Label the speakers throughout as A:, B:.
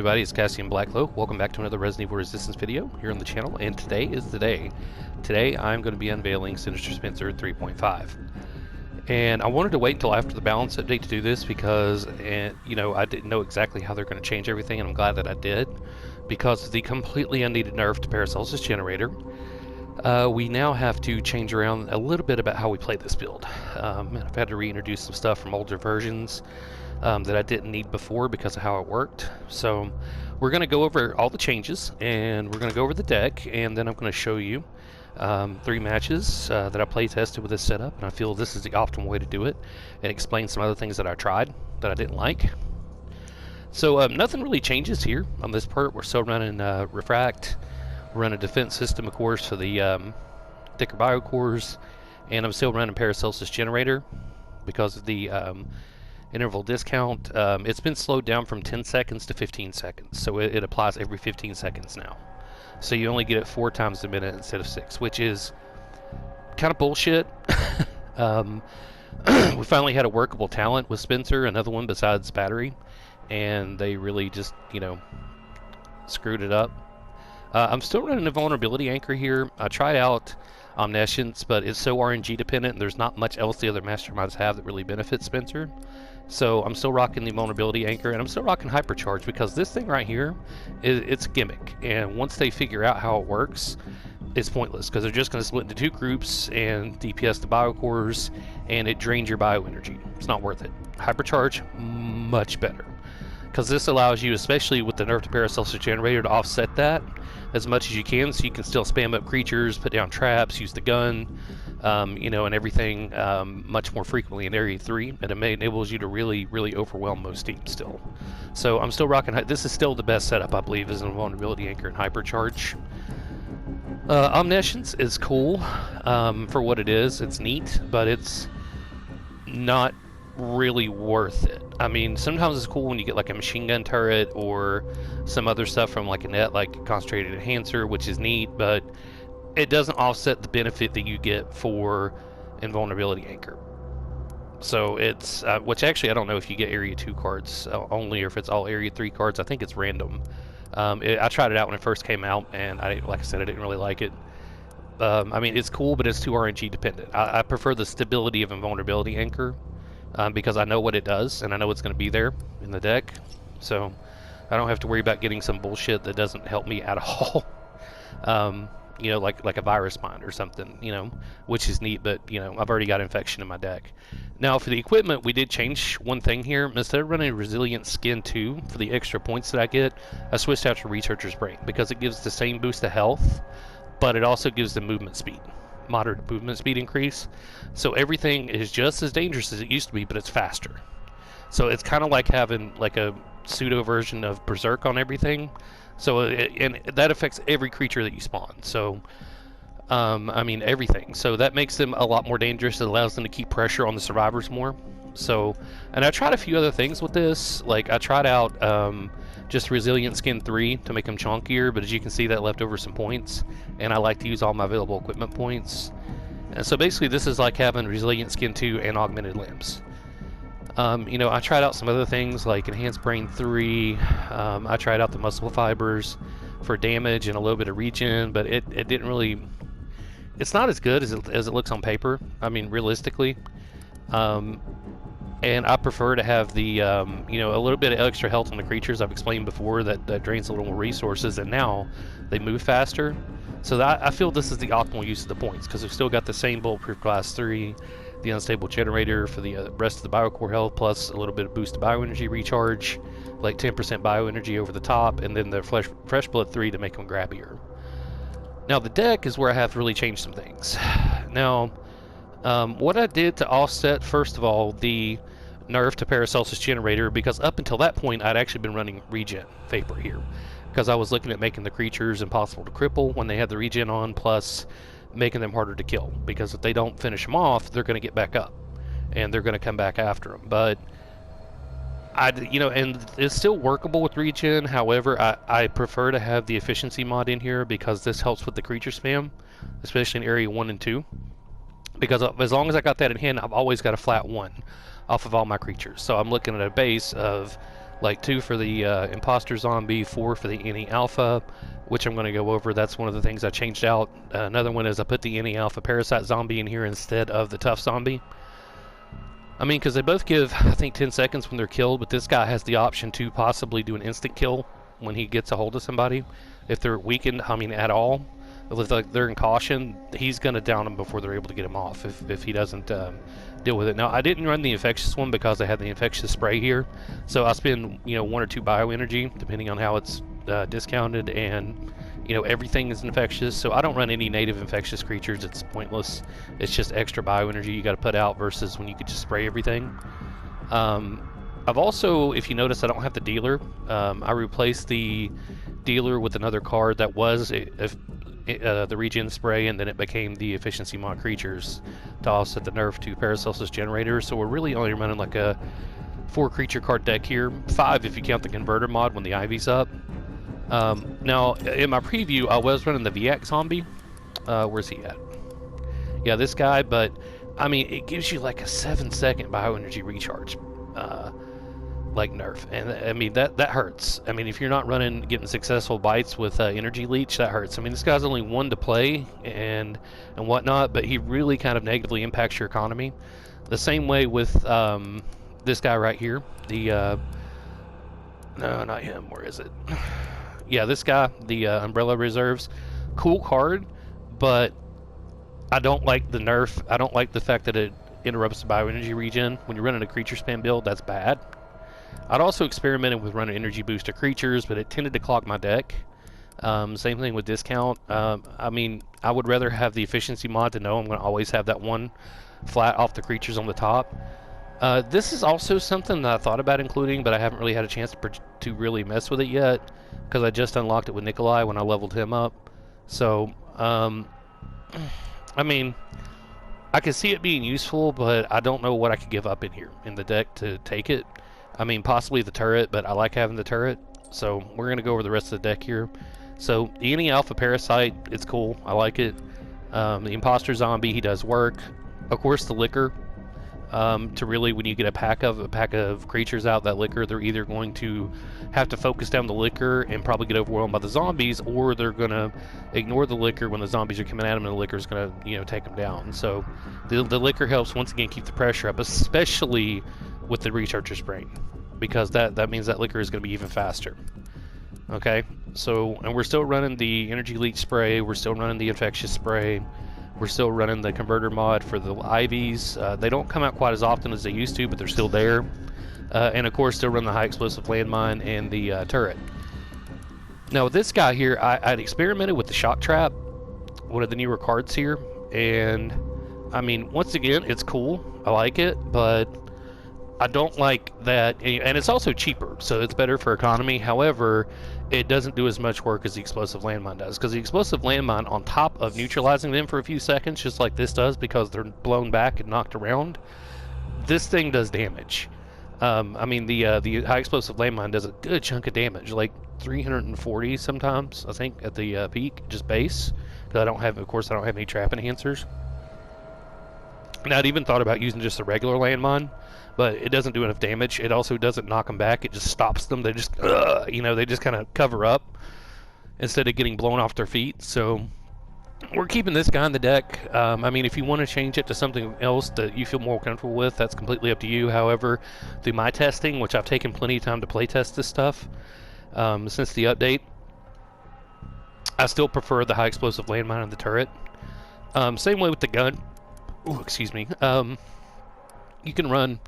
A: Everybody, it's Cassian Blacklow. Welcome back to another Resident Evil Resistance video here on the channel, and today is the day. Today I'm going to be unveiling Sinister Spencer 3.5. And I wanted to wait until after the balance update to do this because, I didn't know exactly how they're going to change everything, and I'm glad that I did. Because of the completely unneeded nerf to Paracelsus Generator, we now have to change around a little bit about how we play this build. I've had to reintroduce some stuff from older versions that I didn't need before because of how it worked. So we're going to go over all the changes, and we're going to go over the deck, and then I'm going to show you 3 matches that I play tested with this setup, and I feel this is the optimal way to do it, and explain some other things that I tried that I didn't like. So nothing really changes here on this part. We're still running Refract. We're running a defense system, of course, for the thicker biocores, and I'm still running Paracelsus Generator because of the interval discount. It's been slowed down from 10 seconds to 15 seconds, so it applies every 15 seconds now. So you only get it 4 times a minute instead of 6, which is kind of bullshit. We finally had a workable talent with Spencer, another one besides battery, and they really just, screwed it up. I'm still running a vulnerability anchor here. I tried out Omniscience, but it's so RNG dependent, and there's not much else the other masterminds have that really benefits Spencer. So I'm still rocking the vulnerability anchor, and I'm still rocking hypercharge because this thing right here, it's a gimmick. And once they figure out how it works, it's pointless because they're just going to split into 2 groups and DPS the biocores, and it drains your bioenergy. It's not worth it. Hypercharge, much better. Because this allows you, especially with the nerf to Paracelsus Generator, to offset that as much as you can, so you can still spam up creatures, put down traps, use the gun, and everything much more frequently in Area 3, and it enables you to really, really overwhelm most teams still. So I'm still rocking. This is still the best setup, I believe, is in Vulnerability Anchor and Hypercharge. Omniscience is cool for what it is. It's neat, but it's not really worth it. I mean, sometimes it's cool when you get like a machine gun turret or some other stuff from like a net, like concentrated enhancer, which is neat, but it doesn't offset the benefit that you get for invulnerability anchor. So it's which actually I don't know if you get area 2 cards only, or if it's all area 3 cards. I think it's random. I tried it out when it first came out, and like I said, I didn't really like it. I mean, it's cool, but it's too RNG dependent. I prefer the stability of invulnerability anchor. Because I know what it does, and I know it's going to be there in the deck, so I don't have to worry about getting some bullshit that doesn't help me at all. Like a virus bind or something, which is neat, but, I've already got infection in my deck. Now, for the equipment, we did change one thing here. Instead of running Resilient Skin 2 for the extra points that I get, I switched out to Researcher's Brain, because it gives the same boost to health, but it also gives the movement speed. Moderate movement speed increase, so everything is just as dangerous as it used to be, but it's faster. So it's kind of like having like a pseudo version of Berserk on everything. So and that affects every creature that you spawn. So I mean everything. So that makes them a lot more dangerous. It allows them to keep pressure on the survivors more. So, and I tried a few other things with this. Like I tried out just Resilient Skin 3 to make them chunkier, but as you can see, that left over some points, and I like to use all my available equipment points. And so basically this is like having Resilient Skin 2 and Augmented Limbs. I tried out some other things like Enhanced Brain 3. I tried out the Muscle Fibers for damage and a little bit of regen, but it didn't really... It's not as good as it looks on paper, I mean, realistically. And I prefer to have the, a little bit of extra health on the creatures. I've explained before that drains a little more resources, and now they move faster. So I feel this is the optimal use of the points, because we've still got the same Bulletproof Class 3, the Unstable Generator for the rest of the Biocore health, plus a little bit of boosted bioenergy recharge, like 10% bioenergy over the top, and then the Fresh Blood 3 to make them grabbier. Now the deck is where I have really changed some things. Now, what I did to offset, first of all, the nerf to Paracelsus Generator, because up until that point I'd actually been running regen Vapor here, because I was looking at making the creatures impossible to cripple when they had the regen on, plus making them harder to kill, because if they don't finish them off, they're going to get back up, and they're going to come back after them. But and it's still workable with regen. However, I prefer to have the efficiency mod in here, because this helps with the creature spam, especially in area 1 and 2. Because as long as I got that in hand, I've always got a flat 1 off of all my creatures. So I'm looking at a base of like 2 for the imposter zombie, 4 for the any alpha, which I'm going to go over. That's one of the things I changed out. Another one is I put the any alpha parasite zombie in here instead of the tough zombie. I mean, because they both give, I think, 10 seconds when they're killed, but this guy has the option to possibly do an instant kill when he gets a hold of somebody. If they're weakened, I mean, at all, if they're in caution, he's going to down them before they're able to get him off if he doesn't deal with it. Now, I didn't run the infectious one because I had the infectious spray here, so I spend, 1 or 2 bioenergy, depending on how it's discounted, and everything is infectious, so I don't run any native infectious creatures. It's pointless. It's just extra bioenergy you got to put out versus when you could just spray everything. I've also, if you notice, I don't have the dealer. I replaced the dealer with another card that was the regen spray, and then it became the efficiency mod creatures to offset the nerf to Paracelsus generators. So we're really only running like a 4 creature card deck here, 5 if you count the converter mod when the Ivy's up. Now, in my preview, I was running the VX zombie. Where's he at? Yeah, this guy, but, I mean, it gives you like a 7-second bioenergy recharge, like nerf. And, I mean, that hurts. I mean, if you're not getting successful bites with energy leech, that hurts. I mean, this guy's only 1 to play and whatnot, but he really kind of negatively impacts your economy. The same way with this guy right here. No, not him. Where is it? Yeah, this guy, the Umbrella Reserves, cool card, but I don't like the nerf. I don't like the fact that it interrupts the bioenergy regen. When you're running a creature spam build, that's bad. I'd also experimented with running energy booster creatures, but it tended to clog my deck. Same thing with discount. I mean, I would rather have the efficiency mod to know I'm going to always have that 1 flat off the creatures on the top. This is also something that I thought about including, but I haven't really had a chance to really mess with it yet, because I just unlocked it with Nikolai when I leveled him up. So, I mean, I can see it being useful, but I don't know what I could give up in here in the deck to take it. I mean, possibly the turret, but I like having the turret. So we're going to go over the rest of the deck here. So the any alpha parasite, it's cool. I like it. The imposter zombie, he does work. Of course, the liquor. To really, when you get a pack of creatures out, that liquor, they're either going to have to focus down the liquor and probably get overwhelmed by the zombies, or they're going to ignore the liquor when the zombies are coming at them, and the liquor is going to, take them down. So the liquor helps once again keep the pressure up, especially with the recharger spraying, because that means that liquor is going to be even faster. Okay, so, and we're still running the energy leech spray, we're still running the infectious spray. We're still running the converter mod for the Ivies. They don't come out quite as often as they used to, but they're still there. And of course, still run the high explosive landmine and the turret. Now with this guy here, I'd experimented with the shock trap, one of the newer cards here. And I mean, once again, it's cool. I like it, but I don't like that. And it's also cheaper, so it's better for economy. However, it doesn't do as much work as the explosive landmine does, because the explosive landmine, on top of neutralizing them for a few seconds, just like this does, because they're blown back and knocked around, this thing does damage. I mean, the high explosive landmine does a good chunk of damage, like 340 sometimes, I think, at the peak, just base. Because I don't have any trap enhancers. And I'd even thought about using just a regular landmine, but it doesn't do enough damage. It also doesn't knock them back. It just stops them. They just, they just kind of cover up instead of getting blown off their feet. So we're keeping this guy in the deck. I mean, if you want to change it to something else that you feel more comfortable with, that's completely up to you. However, through my testing, which I've taken plenty of time to play test this stuff since the update, I still prefer the high explosive landmine and the turret. Same way with the gun. Ooh, excuse me. You can run,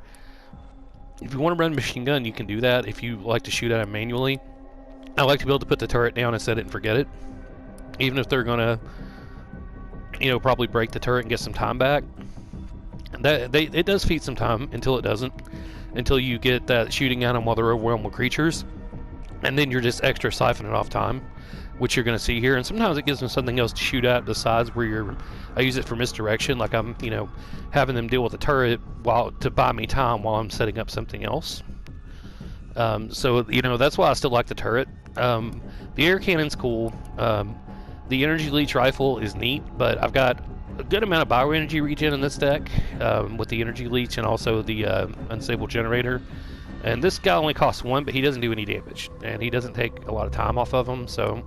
A: if you want to run machine gun, you can do that if you like to shoot at them manually. I like to be able to put the turret down and set it and forget it. Even if they're going to, probably break the turret and get some time back. It does feed some time until it doesn't. Until you get that shooting at them while they're overwhelmed with creatures. And then you're just extra siphoning off time, which you're going to see here. And sometimes it gives them something else to shoot at besides where I use it for misdirection, like I'm, having them deal with the turret to buy me time while I'm setting up something else. So, that's why I still like the turret. The air cannon's cool. The energy leech rifle is neat, but I've got a good amount of bioenergy regen in this deck with the energy leech and also the unstable generator. And this guy only costs 1, but he doesn't do any damage, and he doesn't take a lot of time off of him, so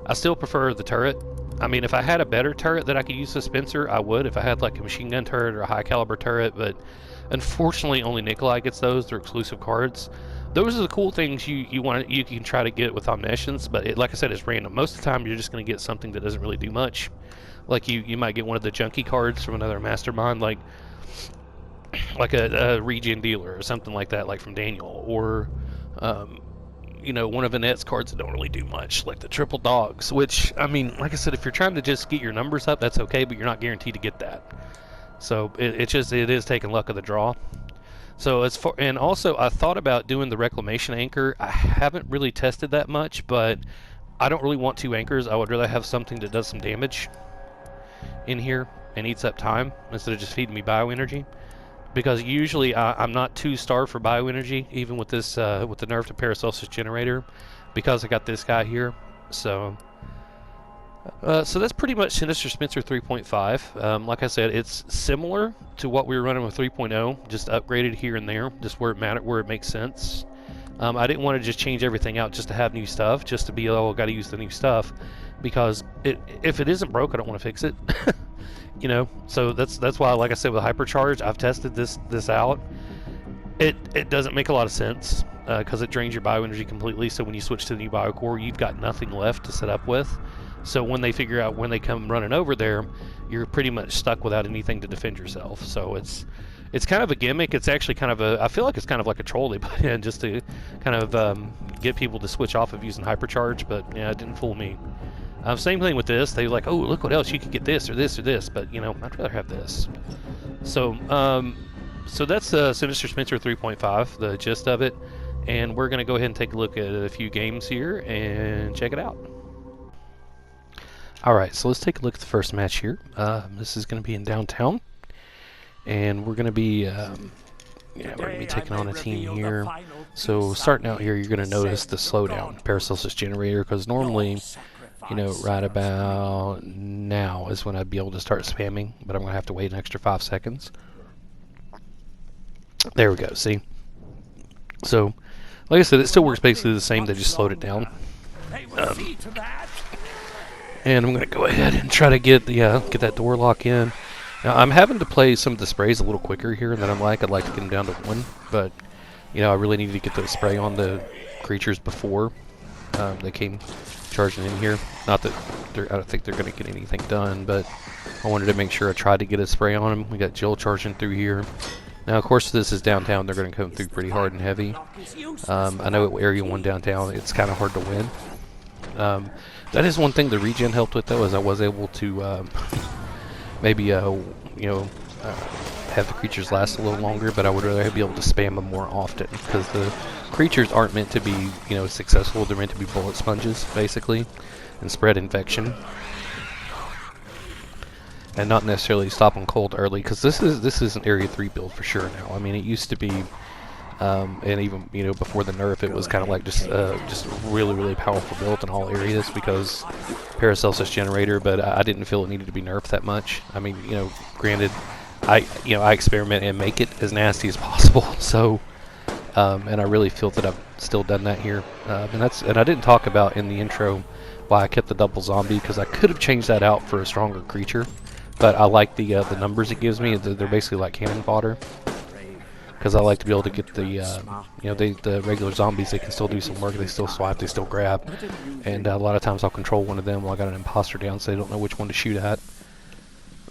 A: I still prefer the turret. I mean, if I had a better turret that I could use as Spencer, I would. If I had like a machine gun turret or a high caliber turret, but unfortunately only Nikolai gets those. They're exclusive cards. Those are the cool things you can try to get with Omniscience, but like I said, it's random. Most of the time, you're just going to get something that doesn't really do much. Like you might get one of the junkie cards from another mastermind, like a regen dealer or something like that, like from Daniel, or you know, one of Annette's cards that don't really do much, like the triple dogs. Which, I mean, like I said, if you're trying to just get your numbers up, that's okay, but you're not guaranteed to get that. So it is taking luck of the draw. So as far, and also I thought about doing the reclamation anchor. I haven't really tested that much, but I don't really want 2 anchors. I would rather have something that does some damage in here and eats up time instead of just feeding me bioenergy. Because usually I'm not too starved for bioenergy, even with this with the nerf to Paracelsus generator, because I got this guy here. So so that's pretty much Sinister Spencer 3.5. Like I said, it's similar to what we were running with 3.0, just upgraded here and there, just where it makes sense. I didn't want to just change everything out just to have new stuff, just to be, oh, I got to use the new stuff, because if it isn't broke, I don't want to fix it. You know, so that's why, like I said, with hypercharge, I've tested this out. It doesn't make a lot of sense because it drains your bioenergy completely. So when you switch to the new biocore, you've got nothing left to set up with. So when they figure out when they come running over there, you're pretty much stuck without anything to defend yourself. So it's kind of a gimmick. It's actually kind of I feel like it's kind of like a troll they put in just to kind of get people to switch off of using hypercharge. But yeah, it didn't fool me. Same thing with this. They were like, oh, look what else, you could get this or this or this, but you know, I'd rather have this. So so that's Sinister Spencer 3.5, the gist of it, and we're going to go ahead and take a look at a few games here and check it out. Alright, so let's take a look at the first match here. This is going to be in downtown, and we're going to be we're going to be taking on a team here. So starting out here, you're going to notice the slowdown Paracelsus generator, because normally, you know, right about now is when I'd be able to start spamming, but I'm going to have to wait an extra 5 seconds. There we go, see? So, like I said, it still works basically the same, they just slowed it down. And I'm going to go ahead and try to get that door lock in. Now, I'm having to play some of the sprays a little quicker here than I'd like to get them down to 1, but, you know, I really need to get the spray on the creatures before they came charging in here. Not that I don't think they're going to get anything done, but I wanted to make sure I tried to get a spray on them. We got Jill charging through here. Now, of course, this is downtown. They're going to come through pretty hard and heavy. I know at Area 1 downtown, it's kind of hard to win. That is one thing the regen helped with, though, is I was able to maybe, you know, have the creatures last a little longer, but I would rather be able to spam them more often, because the creatures aren't meant to be, you know, successful. They're meant to be bullet sponges, basically, and spread infection, and not necessarily stop them cold early, because this is an Area 3 build for sure now. I mean, it used to be, and even, you know, before the nerf, it was kind of like just really powerful build in all areas because Paracelsus generator, but I didn't feel it needed to be nerfed that much. I mean, you know, granted, I experiment and make it as nasty as possible, so and I really feel that I've still done that here, and I didn't talk about in the intro why I kept the double zombie, because I could have changed that out for a stronger creature, but I like the numbers it gives me. They're basically like cannon fodder, because I like to be able to get the you know, the regular zombies. They can still do some work. They still swipe. They still grab, and a lot of times I'll control one of them while I got an imposter down, so they don't know which one to shoot at.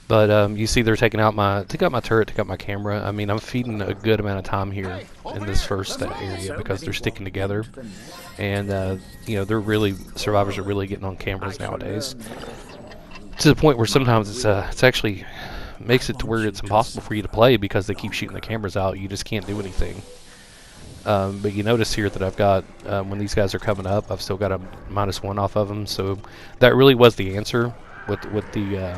A: But you see, they're taking out my turret, took out my camera. I mean, I'm feeding a good amount of time here in this first area because they're sticking together, and you know, survivors are really getting on cameras nowadays, to the point where sometimes it's actually makes it to where it's impossible for you to play because they keep shooting the cameras out. You just can't do anything. But you notice here that I've got, when these guys are coming up, I've still got a -1 off of them. So that really was the answer with the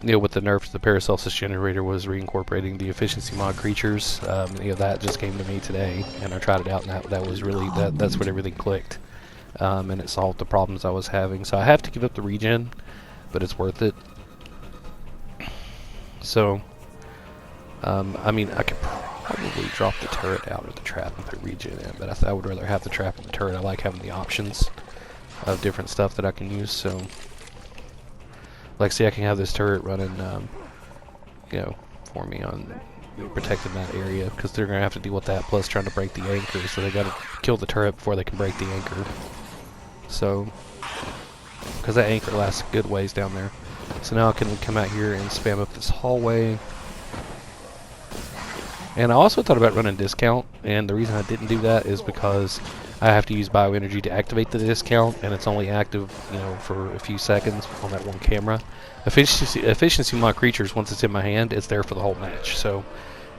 A: you know, with the nerfs. The Paracelsus generator was reincorporating the efficiency mod creatures. You know, that just came to me today, and I tried it out, and that was really that's what everything clicked, and it solved the problems I was having. So I have to give up the regen, but it's worth it. So I mean, I could probably drop the turret out of the trap and put regen in, but I would rather have the trap and the turret. I like having the options of different stuff that I can use. So, like, see, I can have this turret running, you know, for me on protecting that area, because they're gonna have to deal with that, plus trying to break the anchor. So they gotta kill the turret before they can break the anchor. So, because that anchor lasts a good ways down there. So now I can come out here and spam up this hallway. And I also thought about running discount, and the reason I didn't do that is because I have to use bioenergy to activate the discount, and it's only active, you know, for a few seconds on that one camera. Efficiency of my creatures, once it's in my hand, it's there for the whole match. So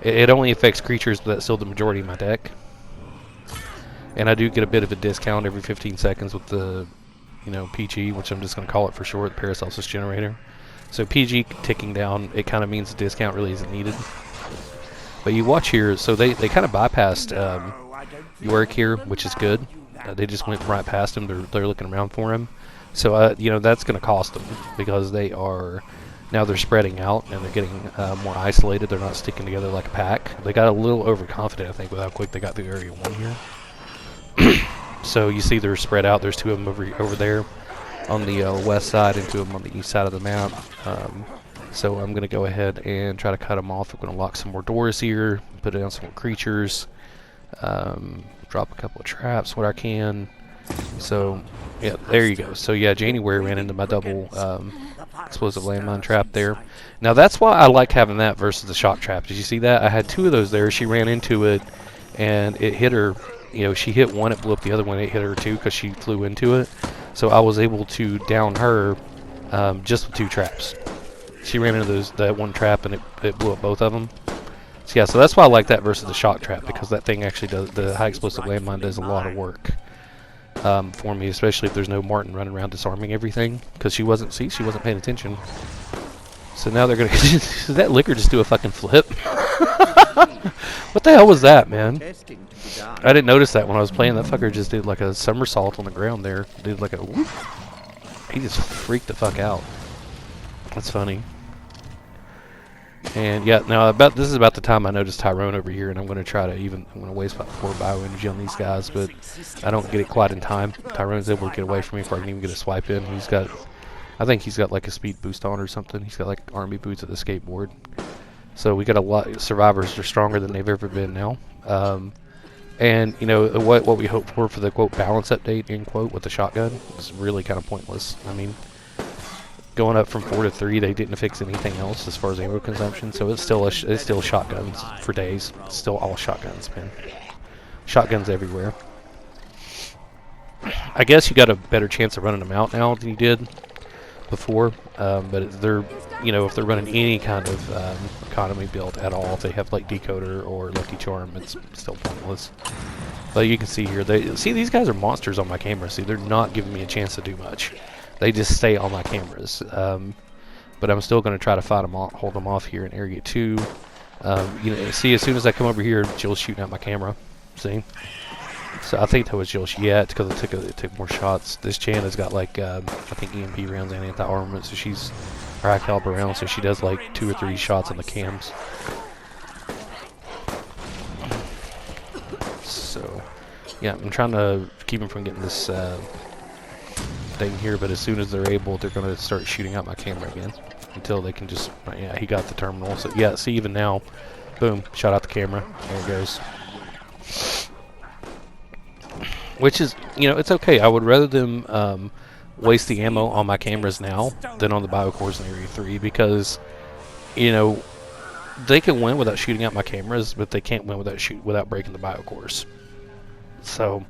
A: it only affects creatures, but that's still the majority of my deck. And I do get a bit of a discount every 15 seconds with the, you know, PG, which I'm just going to call it for short, the Paracelsus Generator. So PG ticking down, it kind of means the discount really isn't needed. But you watch here, so they kind of bypassed Yorick here, which is good. They just went right past him. They're looking around for him. So, you know, that's going to cost them, because now they're spreading out, and they're getting more isolated. They're not sticking together like a pack. They got a little overconfident, I think, with how quick they got through Area 1 here. So you see they're spread out. There's 2 of them over there on the west side, and 2 of them on the east side of the map. So I'm going to go ahead and try to cut them off. I'm going to lock some more doors here, put down some more creatures, drop a couple of traps where I can. So, yeah, there you go. So, yeah, January ran into my double explosive landmine trap there. Now, that's why I like having that versus the shock trap. Did you see that? I had 2 of those there. She ran into it, and it hit her. You know, she hit one, it blew up the other one. It hit her, too, because she flew into it. So I was able to down her just with 2 traps. She ran into that one trap, and it blew up both of them. So yeah, so that's why I like that versus the shock trap, because that thing actually does, the high explosive landmine does a lot of work for me, especially if there's no Martin running around disarming everything, because she wasn't paying attention. So now they're gonna did that liquor just do a fucking flip? What the hell was that, man? I didn't notice that when I was playing. That fucker just did like a somersault on the ground there. Did like a whoop. He just freaked the fuck out. That's funny. And yeah, now this is about the time I noticed Tyrone over here, and I'm going to waste about 4 bioenergy on these guys, but I don't get it quite in time. Tyrone's able to get away from me before I can even get a swipe in. I think he's got like a speed boost on or something. He's got like army boots at the skateboard. So we got a lot. Survivors are stronger than they've ever been now. And you know what we hope for the quote balance update end quote with the shotgun is really kind of pointless. I mean, going up from 4 to 3, they didn't fix anything else as far as ammo consumption, so it's still shotguns for days. It's still all shotguns, man. Shotguns everywhere. I guess you got a better chance of running them out now than you did before, but if they're running any kind of economy build at all, if they have like Decoder or Lucky Charm, it's still pointless. But you can see here, these guys are monsters on my camera. See, they're not giving me a chance to do much. They just stay on my cameras. But I'm still going to try to fight them off, hold them off here in Area 2. You know, see, as soon as I come over here, Jill's shooting at my camera. See? So I think that was Jill. Yeah, it's because it took more shots. This Chan has got like I think EMP rounds and anti-armament, so she's high caliber rounds, so she does like 2 or 3 shots on the cams. So yeah, I'm trying to keep them from getting this thing here, but as soon as they're able, they're going to start shooting out my camera again until they can just. Yeah, he got the terminal. So yeah, see, even now, boom, shot out the camera. There it goes. Which is, you know, it's okay. I would rather them waste the ammo on my cameras now than on the biocores in Area 3, because, you know, they can win without shooting out my cameras, but they can't win without breaking the biocores. So,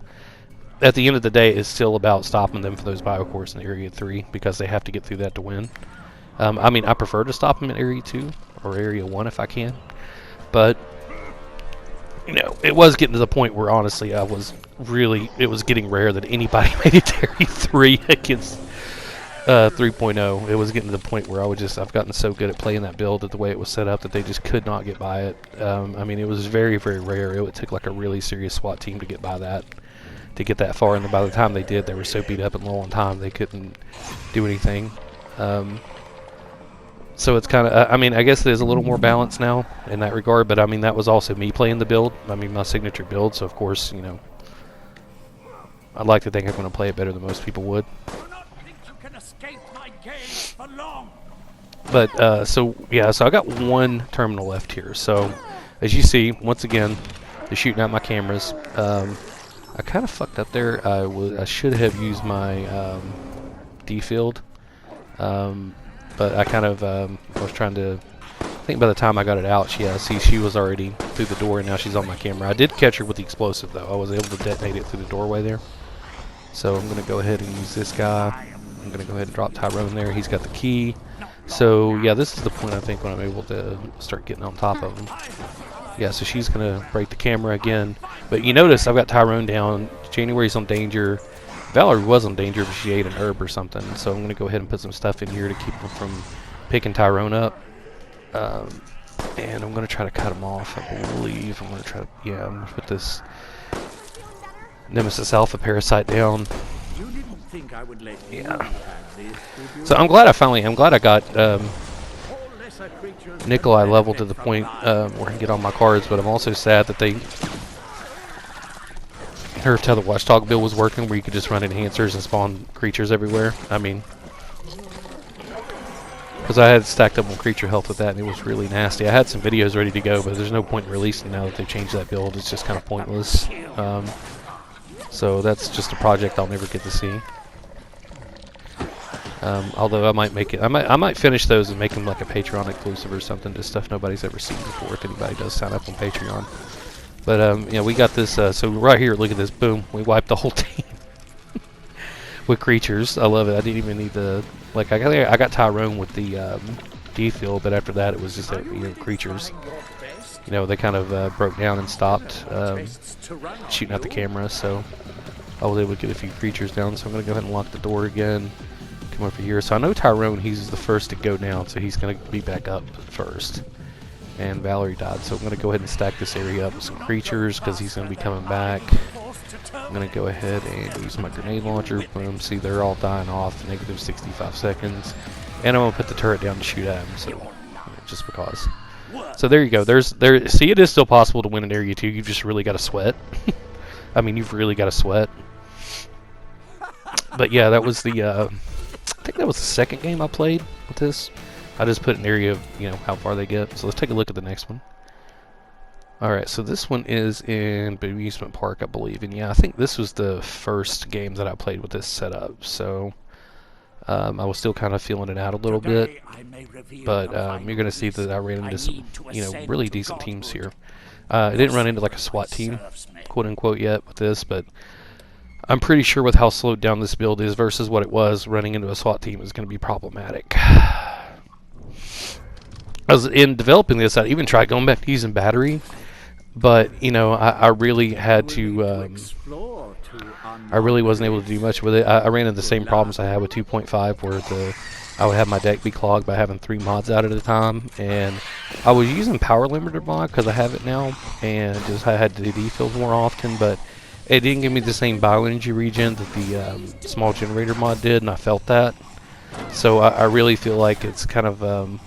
A: at the end of the day, it's still about stopping them for those biocores in Area 3, because they have to get through that to win. I mean, I prefer to stop them in Area 2 or Area 1 if I can, but, you know, it was getting to the point where, honestly, it was getting rare that anybody made it to Area 3 against 3.0. It was getting to the point where I've gotten so good at playing that build, that the way it was set up, that they just could not get by it. I mean, it was very, very rare. It took like a really serious SWAT team to get by that, to get that far, and then by the time they did, they were so beat up and low on time, they couldn't do anything. So it's kind of, I mean, I guess there's a little more balance now in that regard, but I mean, that was also me playing the build. I mean, my signature build, so of course, you know, I'd like to think I'm going to play it better than most people would. But, so, yeah, so I got one terminal left here. So, as you see, once again, they're shooting out my cameras. I kind of fucked up there. I should have used my D-field. But I kind of was trying to, I think by the time I got it out, she was already through the door, and now she's on my camera. I did catch her with the explosive, though. I was able to detonate it through the doorway there. So I'm going to go ahead and use this guy. I'm going to go ahead and drop Tyrone there. He's got the key. So, yeah, this is the point, I think, when I'm able to start getting on top of him. Yeah, so she's going to break the camera again. But you notice I've got Tyrone down. January's on danger. Valerie was on danger, but she ate an herb or something. So I'm going to go ahead and put some stuff in here to keep her from picking Tyrone up. And I'm going to try to cut him off, I believe. I'm going to try to, yeah, I'm going to put this Nemesis Alpha Parasite down. Yeah. So I'm glad I got Nikolai leveled to the point where I can get on my cards, but I'm also sad that they heard how the Watchdog build was working, where you could just run enhancers and spawn creatures everywhere. I mean, because I had stacked up on creature health with that, and it was really nasty. I had some videos ready to go, but there's no point in releasing now that they've changed that build. It's just kind of pointless. So that's just a project I'll never get to see. Although I might make it, I might finish those and make them like a Patreon exclusive or something, just stuff nobody's ever seen before. If anybody does sign up on Patreon, but you know, we got this. So right here, look at this, boom, we wiped the whole team with creatures. I love it. I didn't even need the I got Tyrone with the D-field, but after that it was just creatures. You know, they kind of broke down and stopped shooting at the camera, so I was able to get a few creatures down. So I'm going to go ahead and lock the door again, come over here. So I know Tyrone, he's the first to go down, so he's going to be back up first. And Valerie died, so I'm going to go ahead and stack this area up with some creatures, because he's going to be coming back. I'm going to go ahead and use my grenade launcher. Boom, see, they're all dying off, negative 65 seconds. And I'm going to put the turret down to shoot at him, so just because. So there you go. See, it is still possible to win in Area 2. You've just really got to sweat. I mean, you've really got to sweat. But yeah, that was the, I think that was the second game I played with this. I just put an area of, you know, how far they get. So let's take a look at the next one. Alright, so this one is in Amusement Park, I believe. And yeah, I think this was the first game that I played with this setup. So I was still kind of feeling it out a little bit. But you're going to see that I ran into some, you know, really decent teams here. I didn't run into like a SWAT team, quote unquote, yet with this, but I'm pretty sure with how slowed down this build is versus what it was, running into a SWAT team is going to be problematic. As in developing this, I even tried going back to using battery, but you know, I really had to. I really wasn't able to do much with it. I ran into the same problems I had with 2.5, where I would have my deck be clogged by having 3 mods out at a time, and I was using Power Limiter mod because I have it now, and just I had to do D-fields more often, but it didn't give me the same bioenergy regen that the small generator mod did, and I felt that. So I really feel like it's kind of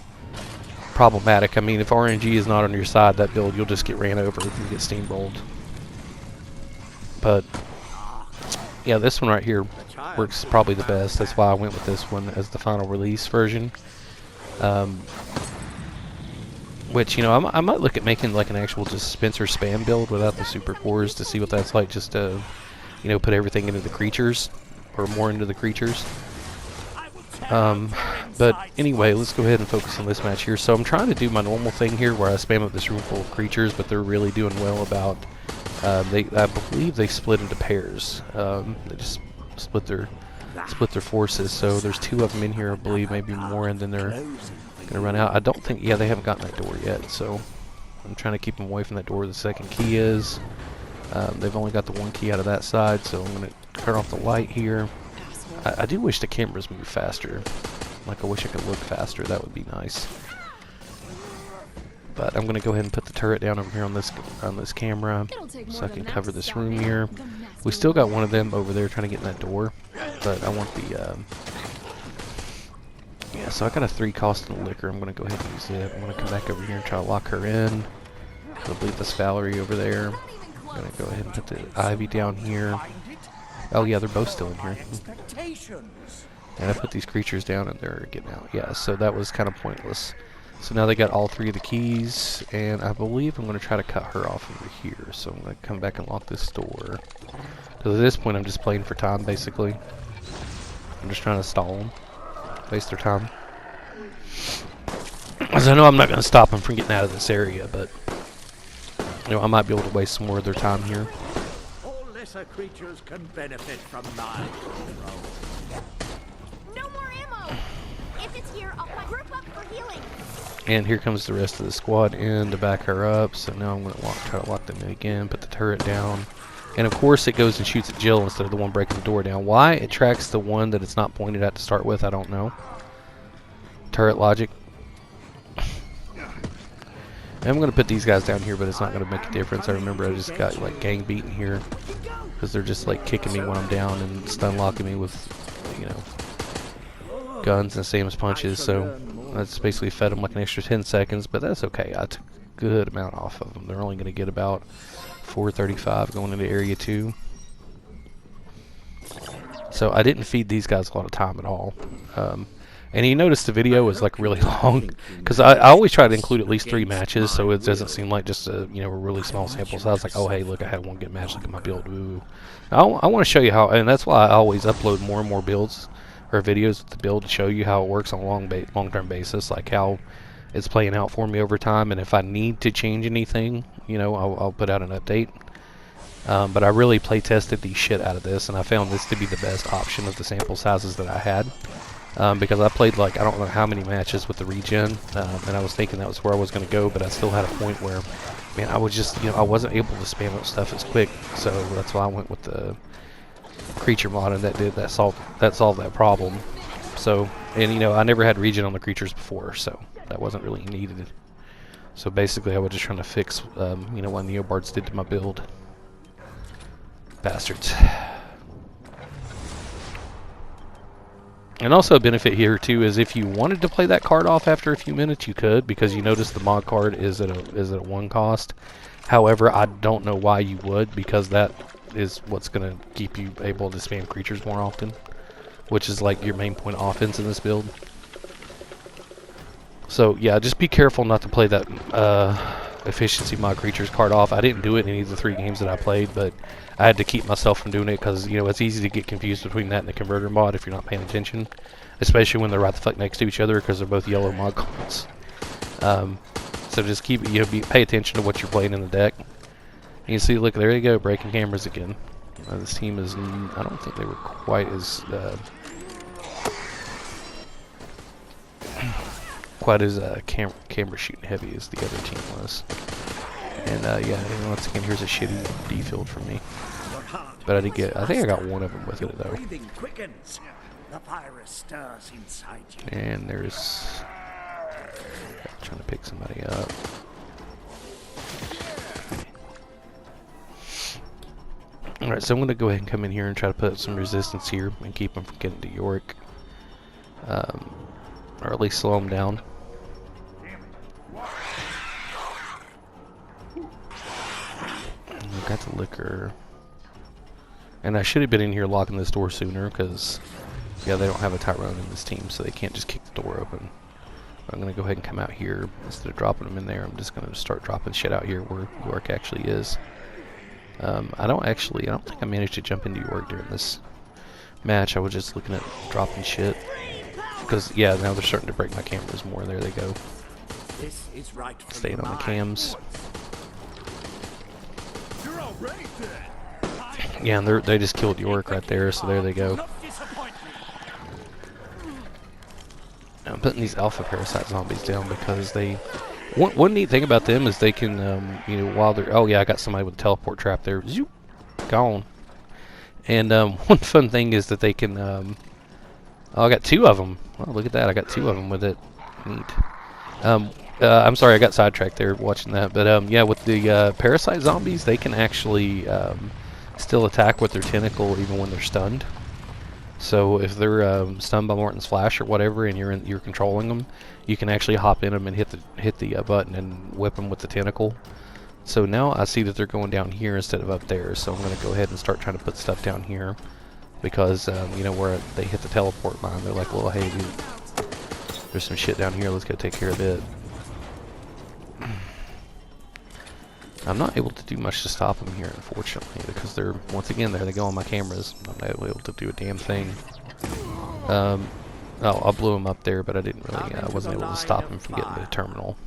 A: problematic. I mean, if RNG is not on your side, that build, you'll just get ran over and get steamrolled. But yeah, this one right here works probably the best. That's why I went with this one as the final release version. Which, you know, I might look at making like an actual just Spencer spam build without the super cores to see what that's like, just to, you know, put everything into the creatures, or more into the creatures. But anyway, let's go ahead and focus on this match here. So I'm trying to do my normal thing here where I spam up this room full of creatures, but they're really doing well about, I believe they split into pairs. They just split their forces. So there's 2 of them in here, I believe, maybe more, and then they're gonna run out. I don't think, yeah, they haven't gotten that door yet, so I'm trying to keep them away from that door where the second key is. They've only got the 1 key out of that side, so I'm gonna turn off the light here. I do wish the cameras moved faster. Like, I wish I could look faster. That would be nice. But I'm gonna go ahead and put the turret down over here on this camera, so I can cover this room here. We still got one of them over there trying to get in that door, but I want the Yeah, so I got a 3 cost in liquor. I'm going to go ahead and use it. I'm going to come back over here and try to lock her in. I'll leave this Valerie over there. I'm going to go ahead and put the Ivy down here. Oh yeah, they're both still in here. And I put these creatures down and they're getting out. Yeah, so that was kind of pointless. So now they got all 3 of the keys, and I believe I'm going to try to cut her off over here. So I'm going to come back and lock this door. Because at this point I'm just playing for time, basically. I'm just trying to stall them. Waste their time. Because I know I'm not going to stop them from getting out of this area, but you know, I might be able to waste some more of their time here.
B: All lesser creatures can benefit from my control.
C: No more ammo. If it's here, I'll find group up for healing.
A: And here comes the rest of the squad in to back her up. So now I'm going to try to lock them in again, put the turret down. And of course it goes and shoots at Jill instead of the one breaking the door down. Why it tracks the one that it's not pointed at to start with, I don't know. Turret logic. And I'm going to put these guys down here, but it's not going to make a difference. I remember I just got like gang beaten here because they're just like kicking me when I'm down and stun locking me with, you know, guns and same as punches. So that's basically fed them like an extra 10 seconds, but that's okay. I took a good amount off of them. They're only going to get about 435 going into area 2. So I didn't feed these guys a lot of time at all. And you notice the video is like really long because I always try to include at least 3 matches so it doesn't seem like just a, you know, a really small sample size. Like, oh hey, look, I had one good match, look at my build. Ooh. I want to show you how, and that's why I always upload more and more builds or videos with the build to show you how it works on a long-term basis, like how it's playing out for me over time, and if I need to change anything, you know, I'll put out an update. But I really play tested the shit out of this, and I found this to be the best option of the sample sizes that I had. Because I played like I don't know how many matches with the regen, and I was thinking that was where I was going to go, but I still had a point where, man, I was just, you know, I wasn't able to spam up stuff as quick, so that's why I went with the creature mod, and that solved that problem. So, and you know, I never had regen on the creatures before, so that wasn't really needed. So basically, I was just trying to fix, you know, what Neobards did to my build. Bastards. And also a benefit here too is if you wanted to play that card off after a few minutes, you could, because you notice the mod card is at a 1 cost. However, I don't know why you would, because that is what's going to keep you able to spam creatures more often, which is like your main point of offense in this build. So yeah, just be careful not to play that efficiency mod creatures card off. I didn't do it in any of the 3 games that I played, but I had to keep myself from doing it because, you know, it's easy to get confused between that and the converter mod if you're not paying attention, especially when they're right the fuck next to each other because they're both yellow mod cards. So just keep, you know, pay attention to what you're playing in the deck. And you see, look, there you go, breaking cameras again. This team is, I don't think they were quite as camera shooting heavy as the other team was. And yeah, once again, here's a shitty D field for me. But I did get, I think I got one of them with it though. And there's, trying to pick somebody up. Alright, so I'm going to go ahead and come in here and try to put some resistance here and keep them from getting to York. Or at least slow them down. We've got the liquor. And I should have been in here locking this door sooner because, yeah, they don't have a Tyrone in this team, so they can't just kick the door open. But I'm going to go ahead and come out here. Instead of dropping them in there, I'm just going to start dropping shit out here where York actually is. I don't think I managed to jump into York during this match. I was just looking at dropping shit. Because, yeah, now they're starting to break my cameras more. There they go. Staying on the cams. Yeah, and they just killed York right there, so there they go. I'm putting these alpha parasite zombies down because they... One neat thing about them is they can, you know, while they're... Oh, yeah, I got somebody with a teleport trap there. Zoop! Gone. And one fun thing is that they can... oh, I got 2 of them. Oh, look at that. I got 2 of them with it. Neat. I'm sorry, I got sidetracked there watching that. But, yeah, with the parasite zombies, they can actually... still attack with their tentacle even when they're stunned. So if they're stunned by Morton's flash or whatever, and you're controlling them, you can actually hop in them and hit the button and whip them with the tentacle. So now I see that they're going down here instead of up there. So I'm going to go ahead and start trying to put stuff down here, because you know, where they hit the teleport line, they're like, well, hey, dude, there's some shit down here. Let's go take care of it. I'm not able to do much to stop them here, unfortunately, because they're, once again, there they go on my cameras. I'm not able to do a damn thing. Oh, I blew him up there, but I didn't really, I wasn't able to stop him from getting to the terminal.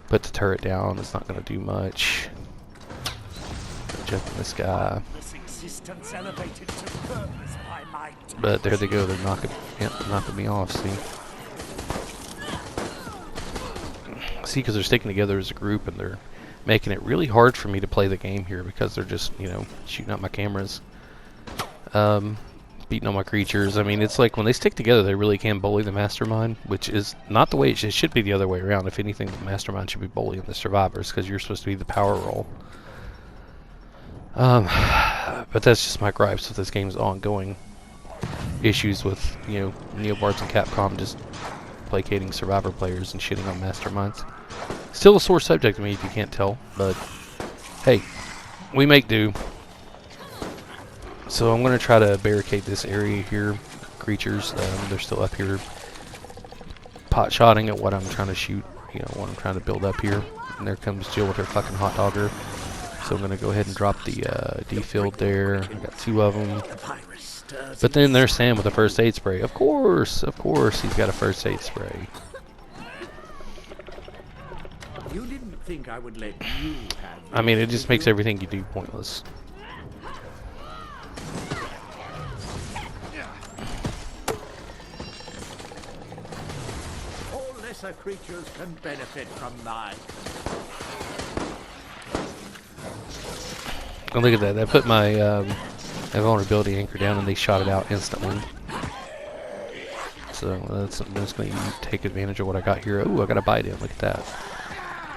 A: Put the turret down, it's not going to do much. Jumping this guy. But there they go, they're knocking me off, see? See, because they're sticking together as a group, and they're making it really hard for me to play the game here, because they're just, you know, shooting out my cameras. Beating on my creatures. I mean, it's like when they stick together, they really can bully the mastermind, which is not the way it should be. The other way around. If anything, the mastermind should be bullying the survivors, because you're supposed to be the power role. But that's just my gripes with this game's ongoing issues with, you know, Neobards and Capcom just placating survivor players and shitting on masterminds. Still a sore subject to me, if you can't tell, but hey, we make do. So I'm going to try to barricade this area here. Creatures, they're still up here pot-shotting at what I'm trying to shoot, you know, what I'm trying to build up here. And there comes Jill with her fucking hot dogger. So I'm going to go ahead and drop the D-field there. I got 2 of them. But then there's Sam with a first aid spray. Of course, he's got a first aid spray.
B: You didn't think I would let you have
A: I mean, it just makes everything you do pointless.
B: all lesser creatures can benefit from thine.
A: Oh, look at that. They put my vulnerability anchor down, and they shot it out instantly. So that's going to take advantage of what I got here. Oh, I got a bite in. Look at that.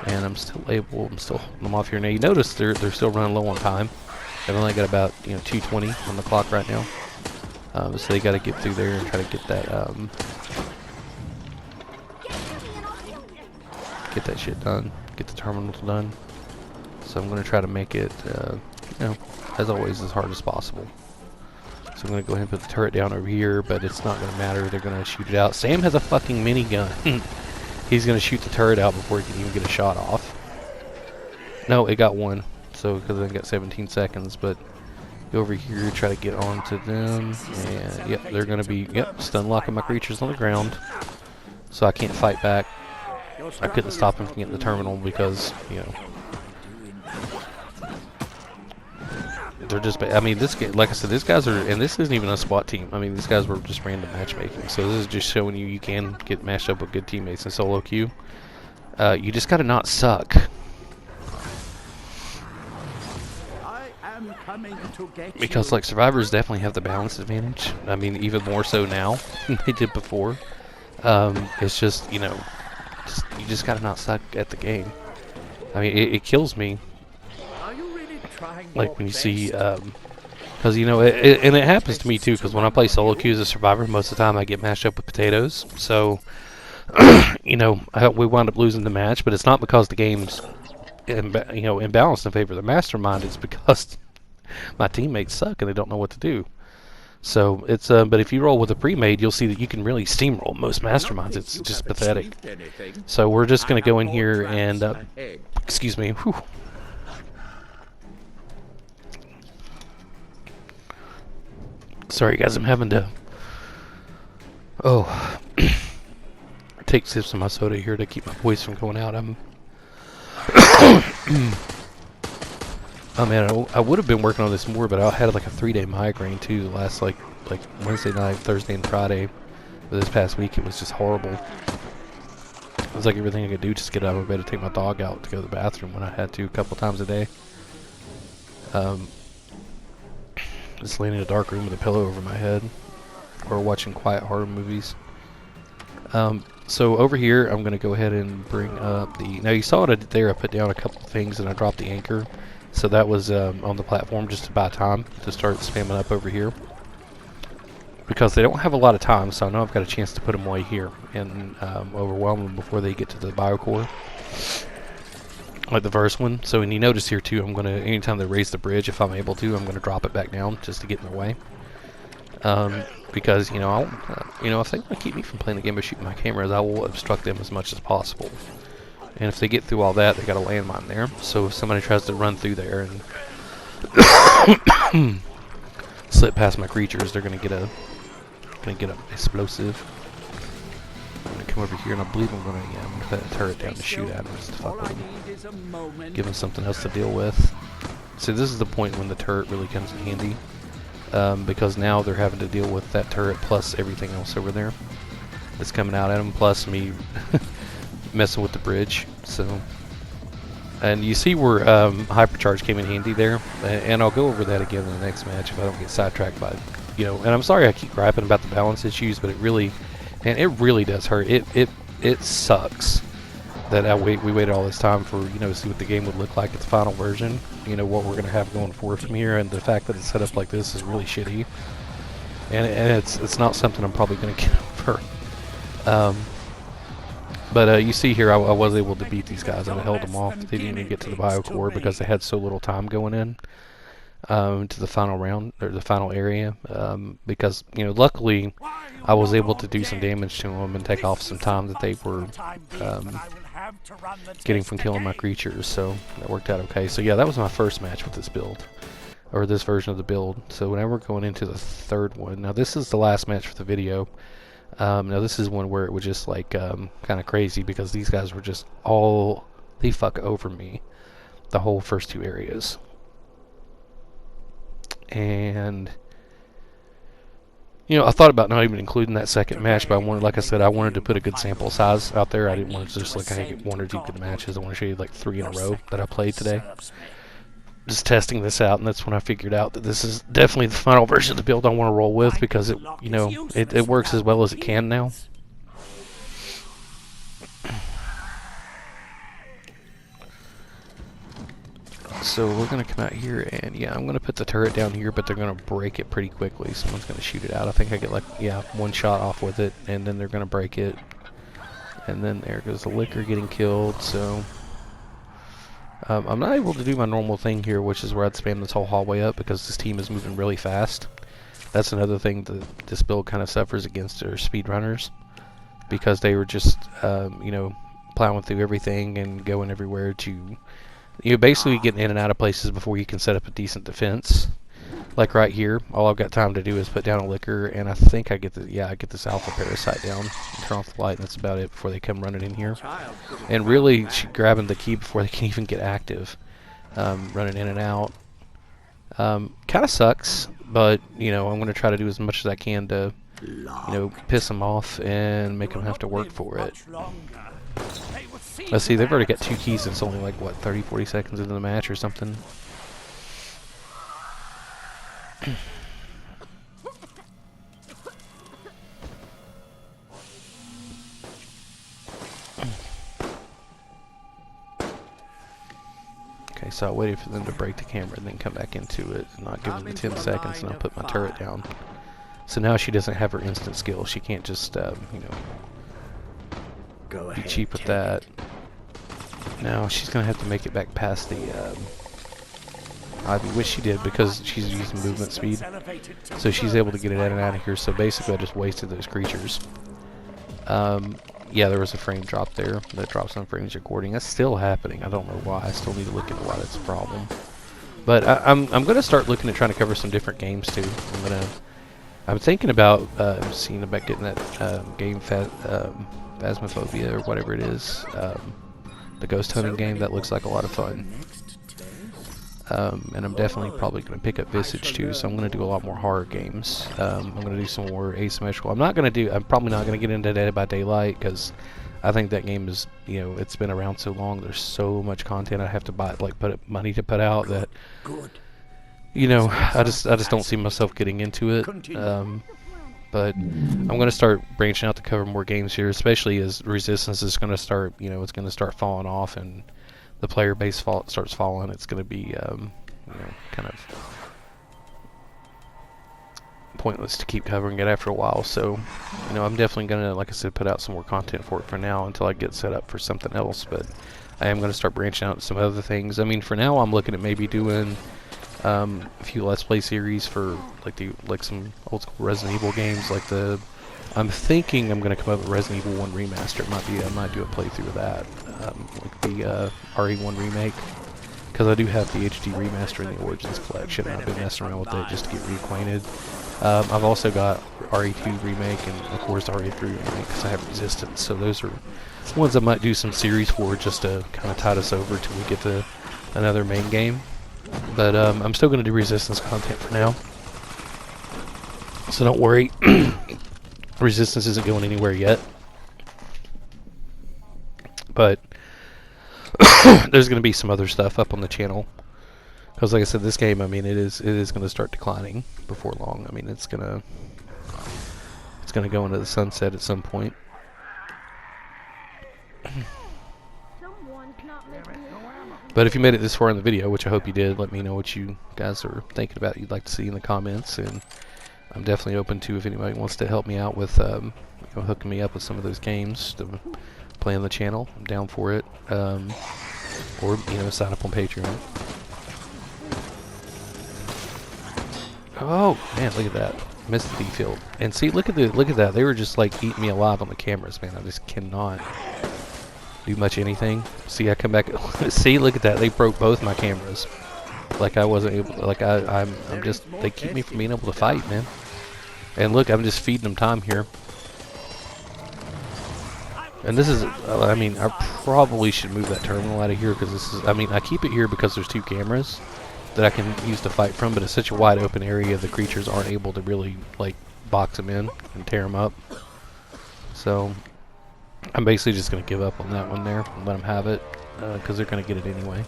A: And I'm still holding them off here. Now you notice they're still running low on time. They've only got about, you know, 2:20 on the clock right now. So they got to get through there and try to get that shit done. Get the terminal done. So I'm going to try to make it, you know, as always, as hard as possible. So I'm going to go ahead and put the turret down over here, but it's not going to matter. They're going to shoot it out. Sam has a fucking minigun. He's going to shoot the turret out before he can even get a shot off. No, it got 1. So, because I got 17 seconds, but go over here, try to get onto them, and yep, they're going to be, stun locking my creatures on the ground. So I can't fight back. I couldn't stop him from getting the terminal because, you know, they're just, I mean, this game, like I said, these guys are, and this isn't even a SWAT team. I mean, these guys were just random matchmaking. So this is just showing you can get matched up with good teammates in solo queue. You just gotta not suck. Because, like, survivors definitely have the balance advantage. I mean, even more so now than they did before. It's just, you know, you just gotta not suck at the game. I mean, it kills me. Like when you see, because, you know, and it happens to me too, because when I play solo queue as a survivor, most of the time I get matched up with potatoes. So, you know, we wind up losing the match, but it's not because the game's, you know, imbalanced in favor of the mastermind. It's because my teammates suck and they don't know what to do. So it's, but if you roll with a pre-made, you'll see that you can really steamroll most masterminds. It's just pathetic. So we're just going to go in here and, excuse me, whew. Sorry guys, I'm having to, take sips of my soda here to keep my voice from going out. I'm, oh man, I would have been working on this more, but I had like a 3-day migraine too. The last like Wednesday night, Thursday, and Friday. But this past week, it was just horrible. It was like everything I could do just get out of bed to take my dog out to go to the bathroom when I had to a couple times a day. Just laying in a dark room with a pillow over my head, or watching quiet horror movies. So over here, I'm going to go ahead and bring up the. Now you saw what I did there. I put down a couple of things and I dropped the anchor. So that was on the platform just to buy time to start spamming up over here. because they don't have a lot of time, so I know I've got a chance to put them away here and overwhelm them before they get to the biocore, like the first one. So, and you notice here too, I'm gonna, anytime they raise the bridge, if I'm able to, I'm gonna drop it back down just to get in their way. Because you know, if they want to keep me from playing the game by shooting my cameras, I will obstruct them as much as possible. And if they get through all that, they got a landmine there. So if somebody tries to run through there and slip past my creatures, they're gonna get a explosive. I'm gonna come over here, and I believe I'm gonna put a turret down to shoot at them just to fuck with them. Give them something else to deal with. So this is the point when the turret really comes in handy. Because now they're having to deal with that turret plus everything else over there that's coming out at them, plus me messing with the bridge. So, and you see where hypercharge came in handy there, and I'll go over that again in the next match if I don't get sidetracked by, you know. And I'm sorry I keep griping about the balance issues, but it really, man, it really does hurt. It sucks that we waited all this time for, you know, to see what the game would look like at the final version. You know, what we're going to have going forward from here, and the fact that it's set up like this is really shitty. And it's not something I'm probably going to get over. But you see here, I was able to beat these guys, and I held them off. They didn't even get to the biocore because they had so little time going in to the final round, or the final area. Because, you know, luckily I was able to do some damage to them and take off some time that they were getting from killing my creatures, so that worked out okay. So yeah, that was my first match with this build, or this version of the build. So whenever we're going into the third one, now this is the last match for the video. Now this is one where it was just like kind of crazy, because these guys were just all the fuck over me the whole first two areas. And you know, I thought about not even including that second match, but I wanted, like I said, I wanted to put a good sample size out there. I didn't want to just look at one or two good matches. I want to show you like 3 in a row that I played today. Just testing this out, and that's when I figured out that this is definitely the final version of the build I want to roll with, because it, you know, it works as well as it can now. So we're going to come out here, and yeah, I'm going to put the turret down here, but they're going to break it pretty quickly. Someone's going to shoot it out. I think I get like, yeah, one shot off with it, and then they're going to break it. And then there goes the liquor getting killed. So I'm not able to do my normal thing here, which is where I'd spam this whole hallway up, because this team is moving really fast. That's another thing that this build kind of suffers against their speedrunners, because they were just, you know, plowing through everything and going everywhere to... You're basically getting in and out of places before you can set up a decent defense. Like right here, all I've got time to do is put down a liquor, and I think I get the, yeah, I get this alpha parasite down, turn off the light, and that's about it before they come running in here. And really grabbing the key before they can even get active, running in and out. Kind of sucks, but you know, I'm going to try to do as much as I can to, you know, piss them off and make them have to work for it. Let's see, they've already got 2 keys, and it's only like, what, 30-40 seconds into the match or something. Okay, so I waited for them to break the camera and then come back into it, and not give them the 10 seconds, and I'll put my turret down. So now she doesn't have her instant skill. She can't just, you know, be cheap with that. Now she's going to have to make it back past the Ivy, which she did because she's using movement speed. So she's able to get it in and out of here. So basically I just wasted those creatures. Yeah, there was a frame drop there. That drops on frames recording. That's still happening. I don't know why. I still need to look into why that's a problem. But I'm going to start looking at trying to cover some different games too. I'm thinking about seeing about getting that game Phasmophobia or whatever it is. The ghost hunting game, that looks like a lot of fun. And I'm definitely probably going to pick up Visage too, so I'm going to do a lot more horror games. I'm going to do some more asymmetrical. I'm probably not going to get into Dead by Daylight, because I think that game is, you know, it's been around so long, there's so much content I have to buy, like put up money to put out, that, you know, I just don't see myself getting into it. But I'm going to start branching out to cover more games here, especially as Resistance is going to start, you know, it's going to start falling off, and the player base starts falling. It's going to be, you know, kind of pointless to keep covering it after a while. So, you know, I'm definitely gonna, like I said, put out some more content for it for now until I get set up for something else. But I am gonna start branching out to some other things. I mean, for now, I'm looking at maybe doing a few Let's Play series for like some old school Resident Evil games, like the. I'm thinking I'm gonna come up with Resident Evil 1 remaster. I might do a playthrough of that, like the RE1 remake. Because I do have the HD remaster in the Origins collection. I've been messing around with it just to get reacquainted. I've also got RE2 remake and of course RE3 remake because I have Resistance. So those are ones I might do some series for just to kind of tide us over till we get to another main game. But I'm still going to do Resistance content for now. So don't worry. Resistance isn't going anywhere yet. But there's going to be some other stuff up on the channel because, like I said, this game, I mean, it is going to start declining before long. I mean, it's going to go into the sunset at some point. But if you made it this far in the video, which I hope you did, let me know what you guys are thinking about. You'd like to see in the comments, and I'm definitely open to if anybody wants to help me out with you know, hooking me up with some of those games to play on the channel. I'm down for it. Or, you know, sign up on Patreon. Oh man, look at that. Missed the field. And see, look at that. They were just like eating me alive on the cameras, man. I just cannot do much anything. See, I come back. See, look at that. They broke both my cameras. Like I wasn't able. Like I'm just. They keep me from being able to fight, man. And look, I'm just feeding them time here. And this is, I mean, I probably should move that terminal out of here because this is, I mean, I keep it here because there's two cameras that I can use to fight from, but it's such a wide open area, the creatures aren't able to really, like, box them in and tear them up. So, I'm basically just going to give up on that one there and let them have it because they're going to get it anyway.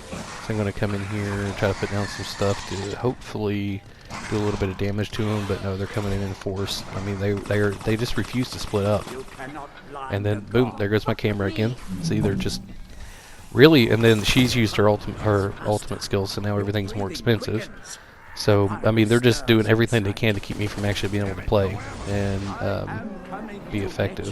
A: So I'm going to come in here and try to put down some stuff to hopefully do a little bit of damage to them, but no, they're coming in force. I mean, they just refuse to split up. And then boom, there goes my camera again. See, they're just really, and then she's used her ultimate skills, so now everything's more expensive. So I mean, they're just doing everything they can to keep me from actually being able to play and be effective.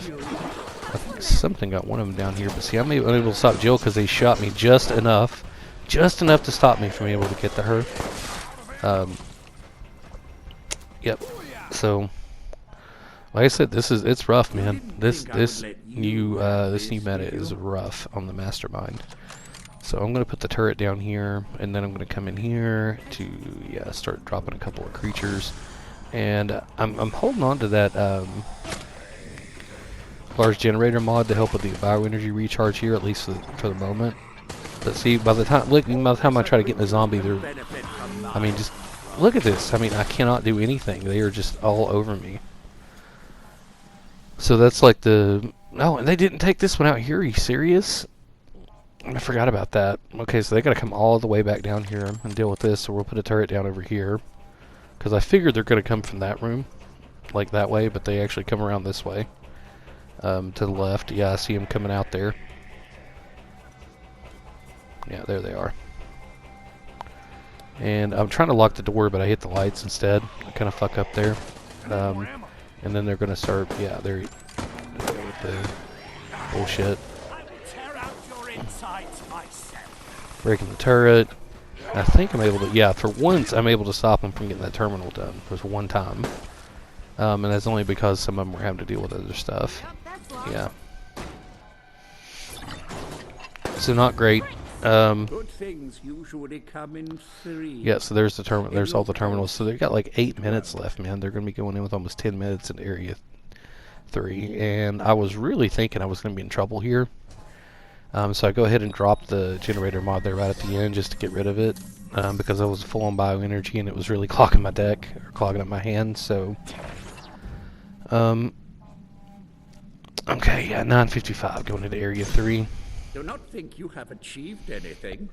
A: I think something got one of them down here, but see, I'm unable to stop Jill because they shot me just enough to stop me from being able to get to her. Yep. So, like I said, it's rough, man. This new meta is rough on the Mastermind. So I'm gonna put the turret down here, and then I'm gonna come in here to start dropping a couple of creatures, and I'm holding on to that large generator mod to help with the bioenergy recharge here, at least for the moment. But see, by the time I try to get in the zombie, I mean, just look at this. I mean, I cannot do anything. They are just all over me. So that's like the... Oh, and they didn't take this one out here. Are you serious? I forgot about that. Okay, so they got to come all the way back down here and deal with this. So we'll put a turret down over here. Because I figured they're going to come from that room. Like that way. But they actually come around this way. To the left. Yeah, I see them coming out there. Yeah, there they are. And I'm trying to lock the door, but I hit the lights instead. I kind of fuck up there. And then they're going to start, yeah, they're with the bullshit. Breaking the turret. I think I'm able to, yeah, for once I'm able to stop them from getting that terminal done. For one time. And that's only because some of them were having to deal with other stuff. Yeah. So not great.
B: Good things usually come in three.
A: Yeah, so there's the terminal. There's all the terminals. So they've got like 8 minutes left, man. They're going to be going in with almost 10 minutes in Area 3, and I was really thinking I was going to be in trouble here. So I go ahead and drop the generator mod there right at the end just to get rid of it, because I was full on bioenergy and it was really clogging my deck, or clogging up my hand. So, okay, yeah, 9:55 going into Area 3.
B: Do not think you have achieved anything.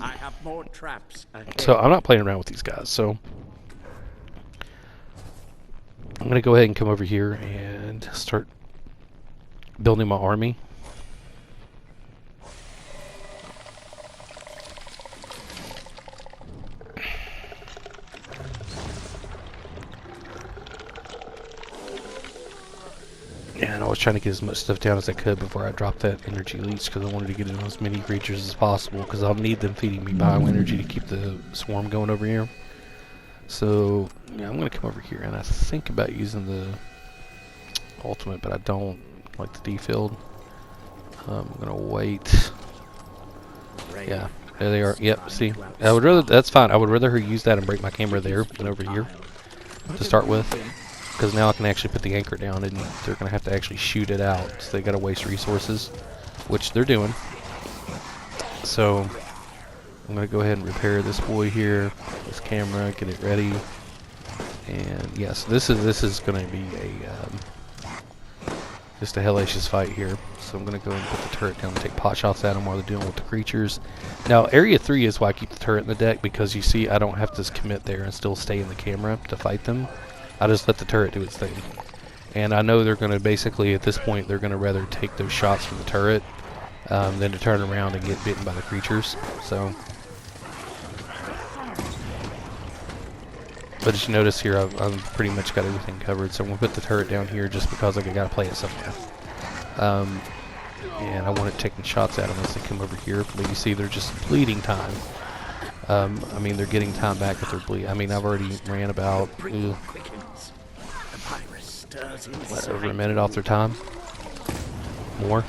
B: I have more traps ahead.
A: So I'm not playing around with these guys. So I'm going to go ahead and come over here and start building my army. And I was trying to get as much stuff down as I could before I dropped that energy leech, because I wanted to get in as many creatures as possible, because I'll need them feeding me bioenergy to keep the swarm going over here. So, yeah, I'm going to come over here, and I think about using the ultimate, but I don't like the D-field. I'm going to wait. Yeah, there they are. Yep, see? I would rather, that's fine. I would rather her use that and break my camera there than over here to start with. Because now I can actually put the anchor down, and they're going to have to actually shoot it out. So they got to waste resources, which they're doing. So I'm going to go ahead and repair this boy here, this camera, get it ready. And yes, this is going to be a just a hellacious fight here. So I'm going to go and put the turret down and take pot shots at them while they're dealing with the creatures. Now, Area 3 is why I keep the turret in the deck, because you see I don't have to commit there and still stay in the camera to fight them. I just let the turret do its thing. And I know they're going to basically, at this point, they're going to rather take those shots from the turret than to turn around and get bitten by the creatures. So, but as you notice here, I've pretty much got everything covered. So I'm going to put the turret down here just because I got to play it somewhere. And I want it taking shots at them as they come over here. But you see they're just bleeding time. I mean, they're getting time back, but they're bleeding. I mean, I've already ran about over a minute off their time. More.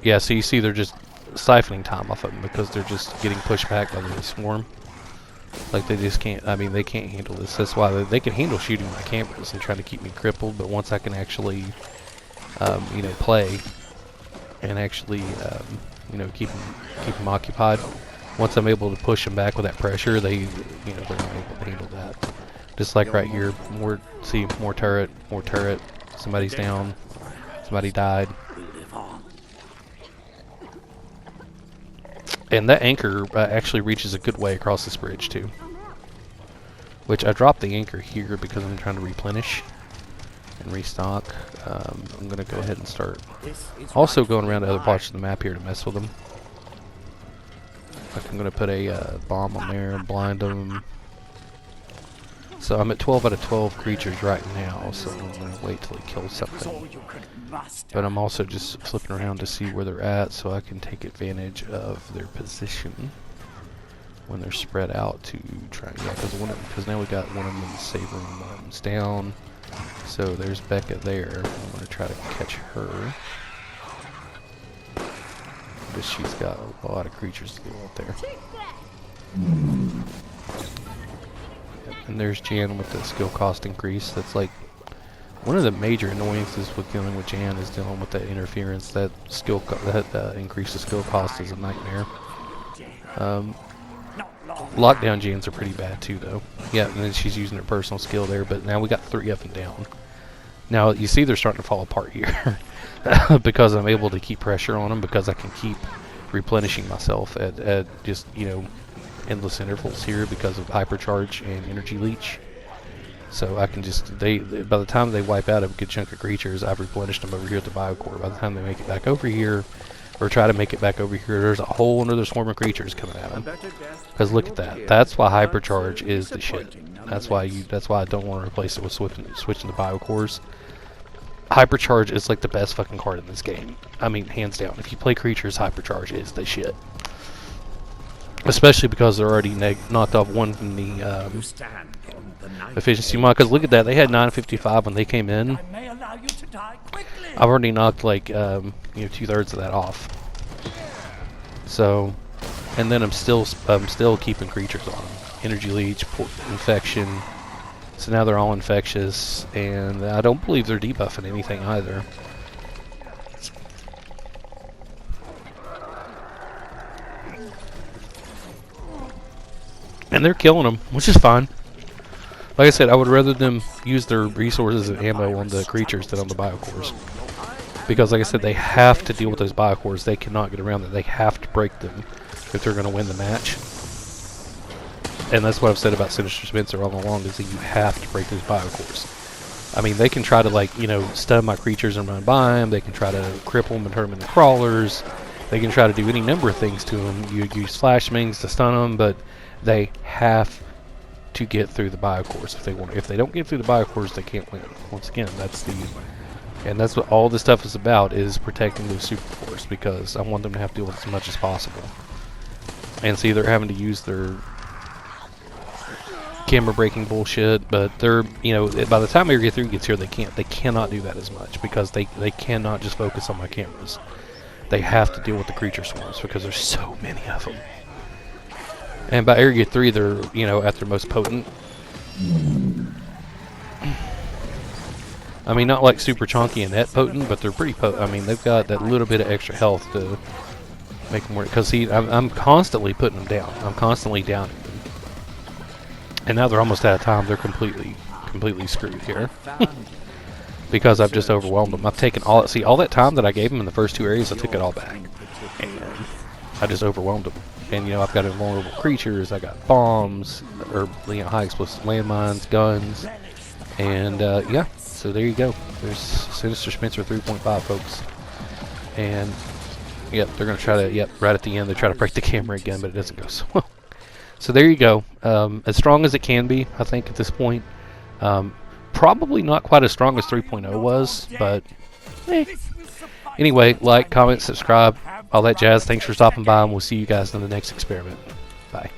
A: Yeah, so you see they're just siphoning time off of them because they're just getting pushed back by the swarm. Like, they just can't, I mean, they can't handle this. That's why they can handle shooting my cameras and trying to keep me crippled, but once I can actually, you know, play and actually, you know, keep them occupied, once I'm able to push them back with that pressure, they, you know, they're not able to handle that. Just like right here, more turret, somebody's down, somebody died. And that anchor actually reaches a good way across this bridge too. Which I dropped the anchor here because I'm trying to replenish and restock. I'm going to go ahead and start also going around to other parts of the map here to mess with them. Like, I'm going to put a bomb on there and blind them. So I'm at 12 out of 12 creatures right now, so I'm going to wait till he kills something. But I'm also just flipping around to see where they're at so I can take advantage of their position when they're spread out to try. Yeah, because now we got one of them in the save room. One's down. So there's Becca there. I'm going to try to catch her. But she's got a lot of creatures to deal with there. And there's Jan with the skill cost increase. That's like one of the major annoyances with dealing with Jan is dealing with that interference. That increase the skill cost is a nightmare. Lockdown Jans are pretty bad too, though. Yeah, and then she's using her personal skill there. But now we got 3 up and down. Now you see they're starting to fall apart here because I'm able to keep pressure on them because I can keep replenishing myself at just, you know, endless intervals here because of hypercharge and energy leech. So I can just, by the time they wipe out a good chunk of creatures, I've replenished them over here at the biocore. By the time they make it back over here, or try to make it back over here, there's a whole another swarm of creatures coming at them. Because look at that. That's why hypercharge is the shit. That's why I don't want to replace it with switching to biocores. Hypercharge is like the best fucking card in this game. I mean, hands down. If you play creatures, hypercharge is the shit. Especially because they're already knocked off one from the efficiency mod. Because look at that, they had 955 when they came in. I've already knocked like you know, 2/3 of that off. So, and then I'm still keeping creatures on. Energy leech, infection. So now they're all infectious, and I don't believe they're debuffing anything either. And they're killing them, which is fine. Like I said, I would rather them use their resources and ammo on the creatures than on the biocores. Because like I said, they have to deal with those biocores. They cannot get around that. They have to break them if they're going to win the match. And that's what I've said about Sinister Spencer all along, is that you have to break those biocores. I mean, they can try to, like, you know, stun my creatures and run by them. They can try to cripple them and turn them into crawlers. They can try to do any number of things to them. You use flash mings to stun them, but they have to get through the biocores if they want. If they don't get through the biocores, they can't win. Once again, that's the And that's what all this stuff is about, is protecting those super force, because I want them to have to deal with as much as possible. And see, they're having to use their camera breaking bullshit, but they're, you know, by the time Area 3 gets here, they cannot do that as much, because they cannot just focus on my cameras. They have to deal with the creature swarms, because there's so many of them. And by Area 3, they're, you know, at their most potent. I mean, not like super chunky and that potent, but they're pretty potent. I mean, they've got that little bit of extra health to make them work. Because, see, I'm constantly putting them down. I'm constantly downing them. And now they're almost out of time. They're completely screwed here. Because I've just overwhelmed them. I've taken all that time that I gave them in the first 2 areas, I took it all back. And I just overwhelmed them. And, you know, I've got invulnerable creatures, I got bombs, or, you know, high explosive landmines, guns. And, yeah, so there you go. There's Sinister Spencer 3.5, folks. And, yep, they're going to try to, yep, right at the end, they try to break the camera again, but it doesn't go so well. So there you go. As strong as it can be, I think, at this point. Probably not quite as strong as 3.0 was, but anyway, like, comment, subscribe, all that jazz. Thanks for stopping by, and we'll see you guys in the next experiment. Bye.